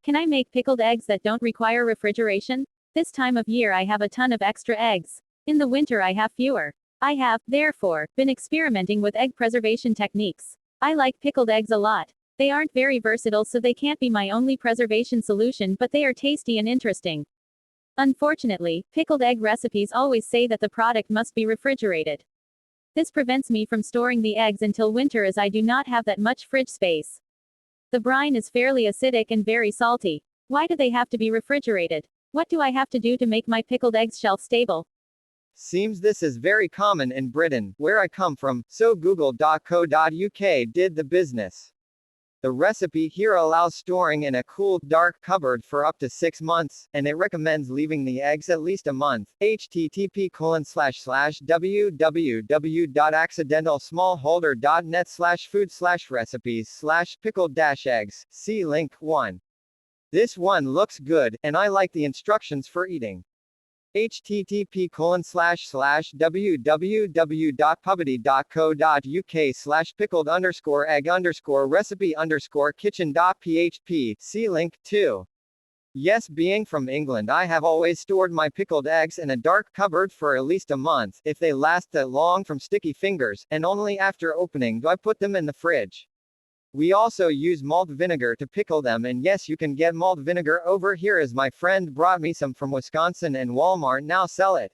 Can I make pickled eggs that don't require refrigeration? This time of year I have a ton of extra eggs. In the winter I have fewer. I have, therefore, been experimenting with egg preservation techniques. I like pickled eggs a lot. They aren't very versatile, so they can't be my only preservation solution, but they are tasty and interesting. Unfortunately, pickled egg recipes always say that the product must be refrigerated. This prevents me from storing the eggs until winter, as I do not have that much fridge space. The brine is fairly acidic and very salty. Why do they have to be refrigerated? What do I have to do to make my pickled eggs shelf stable? Seems this is very common in Britain, where I come from, so google.co.uk did the business. The recipe here allows storing in a cool, dark cupboard for up to 6 months, and it recommends leaving the eggs at least a month. http://www.accidentalsmallholder.net/food/recipes/pickled-eggs. See link 1. This one looks good, and I like the instructions for eating. http://www.pubity.co.uk/pickled_egg_recipe_kitchen.php. See link 2. Yes, being from England, I have always stored my pickled eggs in a dark cupboard for at least a month, if they last that long from sticky fingers, and only after opening do I put them in the fridge. We also use malt vinegar to pickle them, and yes, you can get malt vinegar over here, as my friend brought me some from Wisconsin and Walmart now sell it.